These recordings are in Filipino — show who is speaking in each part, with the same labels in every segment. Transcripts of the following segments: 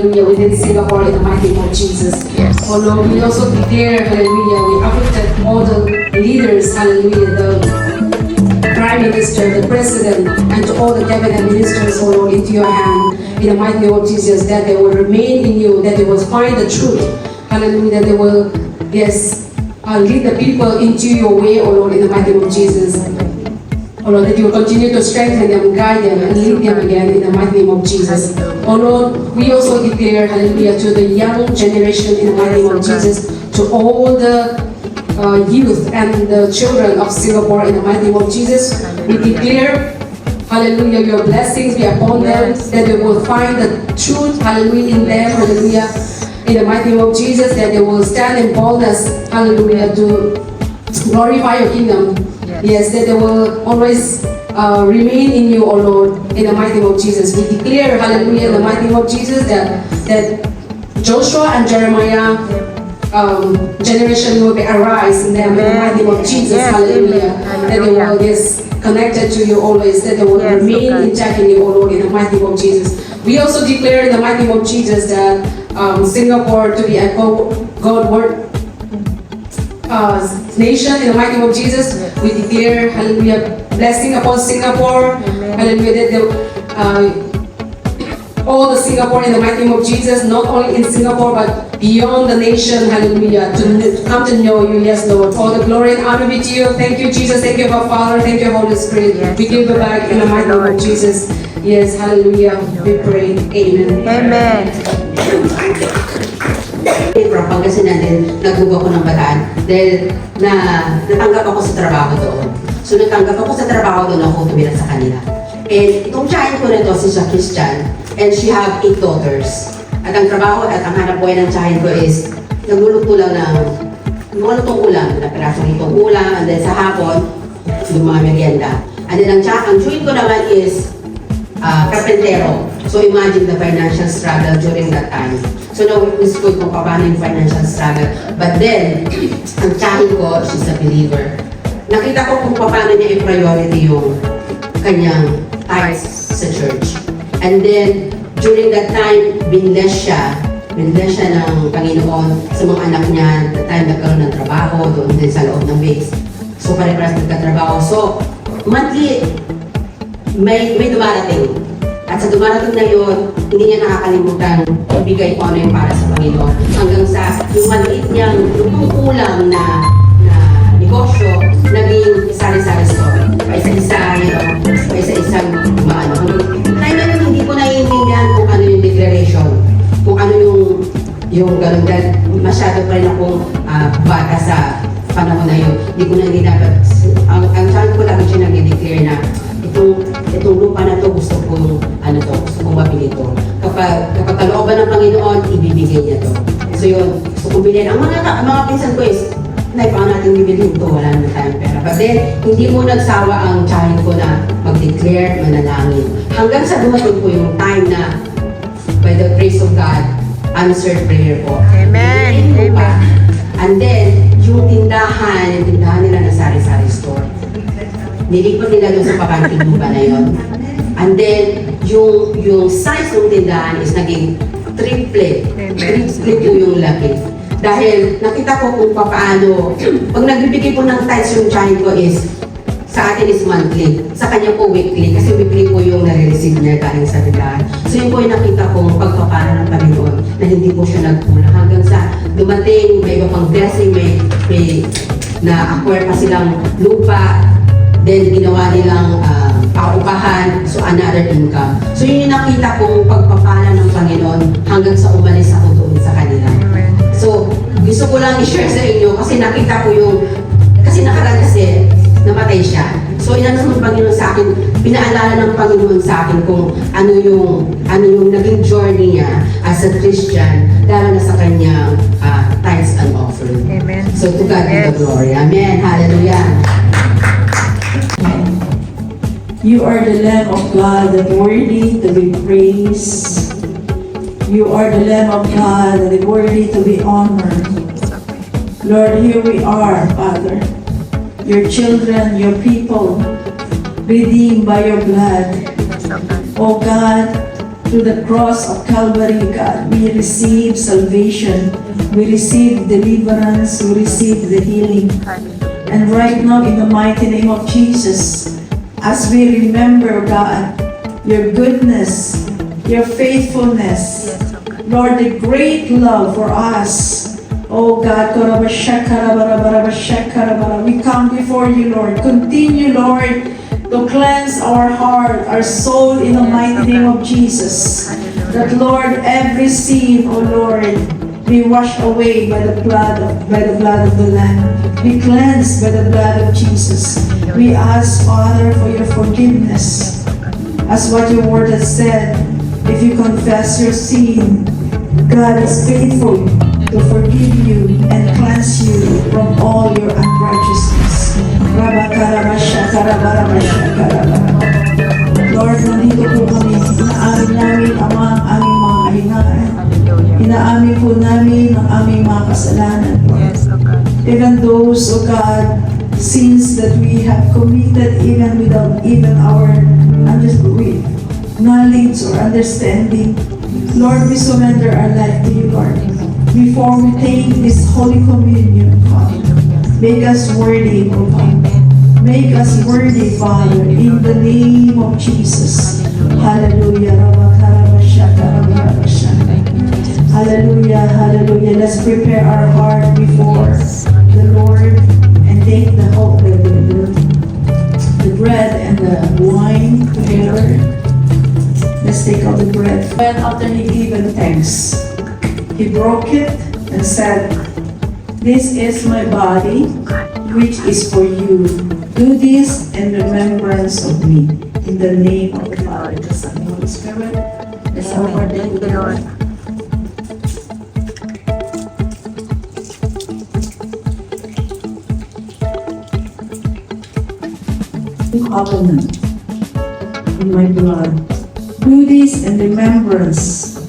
Speaker 1: hallelujah, within Singapore in the mighty name of Jesus.
Speaker 2: Yes.
Speaker 1: Oh Lord, we also declare, hallelujah, we uplifted all the leaders, hallelujah, the Prime Minister, the President, and to all the cabinet ministers, oh Lord, into your hand, in the mighty name of Jesus, that they will remain in you, that they will find the truth, hallelujah, that they will, yes, lead the people into your way, oh Lord, in the mighty name of Jesus. Oh Lord, that you will continue to strengthen them, guide them, and lead them again in the mighty name of Jesus. Oh Lord, we also declare, hallelujah, to the young generation in the mighty name of Jesus, to all the youth and the children of Singapore in the mighty name of Jesus. We declare, hallelujah, your blessings be upon them, that they will find the truth, hallelujah, in them, hallelujah, in the mighty name of Jesus, that they will stand in boldness, hallelujah, to glorify your kingdom. Yes, that they will always remain in you, O Lord, in the mighty name of Jesus. We declare, hallelujah, in the mighty name of Jesus, that Joshua and Jeremiah generation will be arise in them in the mighty name of Jesus, hallelujah. That they will be connected to you always, that they will remain intact in you, O Lord, in the mighty name of Jesus. We also declare in the mighty name of Jesus that Singapore to be a God-word nation in the mighty name of Jesus. We declare, hallelujah, blessing upon Singapore, hallelujah, that all the Singapore in the mighty name of Jesus, not only in Singapore but beyond the nation, hallelujah, to come to know you, yes Lord. All the glory and honor be to you. Thank you Jesus, thank you our Father, thank you Holy Spirit. We give it back in the mighty name of Jesus. Yes, hallelujah, we pray. Amen.
Speaker 2: Amen.
Speaker 3: From Pangasinan din, nagbubo ko ng Bataan dahil natanggap ako sa trabaho doon. So natanggap ako sa trabaho doon, ako tumira sa kanila. And itong tiyahin ko na ito, si siya Christian, and she have 8 daughters. At ang trabaho at ang hanap buhay ng tiyahin ko is nagluluto lang ng mga lutong ulam, na pirasong itong ulam, and then sa hapon, yung mga merienda. And then ang chewin ko naman is karpentero. So imagine the financial struggle during that time. So na-witness ko kung paano yung financial struggle. But then, ang tiyahin ko, she's a believer. Nakita ko kung paano niya i-priority yung kanyang tithes sa church. And then, during that time, binless siya ng Panginoon sa mga anak niya. That time, nagkaroon ng trabaho doon din sa loob ng base. So, pare-paras nagkatrabaho. So, monthly, may dumarating. At sa dumarating na yun, hindi niya nakakalimutan ibigay ko ano yung para sa Panginoon. Hanggang sa yung maliit niyang ulam na negosyo, naging sari-sari store. Paisa-isa, paisa-isang maano. Tayo na yun, hindi ko naiintindihan kung ano yung declaration. Kung ano yung ganun. Dahil masyado pa rin akong bata sa panahon na yun. Hindi dapat, ang chance ko lagi siya nag-declare na itong lupa na to gusto kong mabili to. Kapag kalooban ng Panginoon, ibibigay niya to. So yun, gusto kong bilhin. Ang mga pinsan ko is, paano natin bibilhin to? Wala naman tayong pera. But then, hindi mo nagsawa ang tiyahin ko na mag-declare, manalangin. Hanggang sa dumating po yung time na, by the grace of God, answered prayer po.
Speaker 2: Amen. Amen.
Speaker 3: And then, yung tindahan nila na sari-sari store. Nilipat nila doon sa pakanting lupa na yun. And then, yung size ng tindahan is naging triple po yung laki. Dahil nakita ko kung paano, pag nagbibigay po ng tithes yung tiyahin ko is, sa atin is monthly, sa kanya po weekly, kasi weekly po yung nare-receive niya galing sa tindahan. So yun po yung nakita kong pagpapala ng Panginoon na hindi po siya nagkulang. Hanggang sa dumating, may iba pang blessing, may na-acquire pa silang lupa, then ginawa nilang paupahan, so another income. So yun yung nakita kong pagpapala ng Panginoon hanggang sa umalis ako doon sa kanila. So gusto ko lang i-share sa inyo kasi nakita ko kasi nakaraan kasi namatay siya. So inano ng Panginoon sa akin, pinaalala ng Panginoon sa akin kung ano yung naging journey niya as a Christian, lalo na sa kanyang tithes and offering.
Speaker 2: Amen.
Speaker 3: So to God be the glory. Amen. Hallelujah.
Speaker 4: You are the Lamb of God that worthy to be praised. You are the Lamb of God that is worthy to be honored. Lord, here we are, Father. Your children, your people, redeemed by your blood. Oh God, through the cross of Calvary, God, we receive salvation, we receive deliverance, we receive the healing. And right now, in the mighty name of Jesus, as we remember, God, your goodness, your faithfulness, Lord, the great love for us. Oh God, we come before you, Lord. Continue, Lord, to cleanse our heart, our soul in the mighty name of Jesus. That, Lord, every sin, oh Lord, be washed away by the blood of the Lamb. Be cleansed by the blood of Jesus. We ask, Father, for your forgiveness. As what your word has said, if you confess your sin, God is faithful to forgive you and cleanse you from all your unrighteousness. Lord, nandito po kami. Inaamin namin ang aming mga kahinaan. Inaamin po namin ang aming mga kasalanan. Even those, oh God, sins that we have committed even without even our knowledge or understanding. Lord, we surrender our life to you, Lord. Before we take this Holy Communion, Father, make us worthy, O God. Make us worthy, Father, in the name of Jesus. Hallelujah. Hallelujah, hallelujah. Let's prepare our heart before the Lord and take the bread and the wine together. Let's take out the bread. And after he given thanks, he broke it and said, "This is my body, which is for you. Do this in remembrance of me." In the name of the Father, the Son, and the Holy Spirit. Let's offer them to the Lord. Covenant in my blood. Do this in remembrance.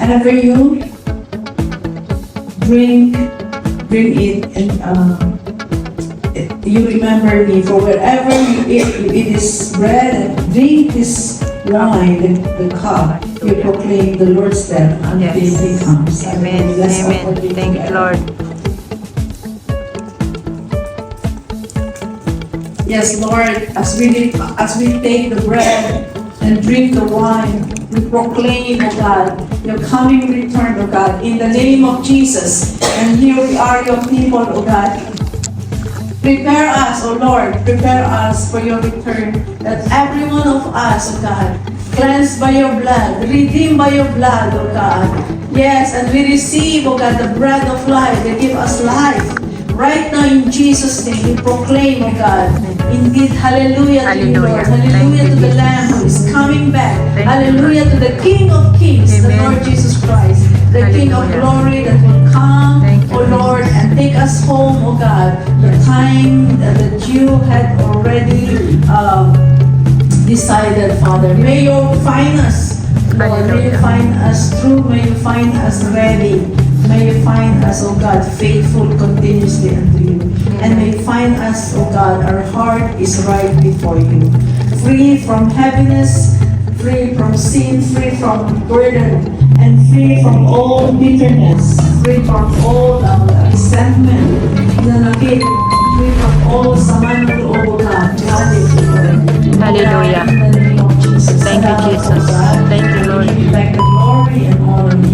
Speaker 4: Whenever you drink it, and you remember me. For wherever you eat this bread and drink this wine, the cup, you proclaim the Lord's death until he comes.
Speaker 2: Amen.
Speaker 4: Let's
Speaker 2: Amen.
Speaker 4: offer it
Speaker 2: Thank you,
Speaker 4: together.
Speaker 2: Lord.
Speaker 4: Yes, Lord, as we take the bread and drink the wine, we proclaim, O God, your coming return, O God, in the name of Jesus. And here we are, your people, O God. Prepare us, O Lord, prepare us for your return, that every one of us, O God, cleansed by your blood, redeemed by your blood, O God. Yes, and we receive, O God, the bread of life that give us life. Right now, in Jesus' name, we proclaim, O God, indeed, hallelujah to you, Lord. Hallelujah to the Lamb who is coming back. Hallelujah to the King of Kings, the Lord Jesus Christ, the King of glory that will come, O Lord, and take us home, O God, the time that you had already decided, Father. May you find us, Lord. May you find us true. May you find us ready. May you find us, O God, faithful continuously unto you. And may you find us, O God, our heart is right before you. Free from heaviness, free from sin, free from burden, and free from all bitterness, free from all resentment, nanakit, free from all sama ng loob, O God.
Speaker 2: Hallelujah.
Speaker 4: In the name of Jesus.
Speaker 2: Thank you, Jesus. Thank you, Lord.
Speaker 4: We give you back the glory and honor.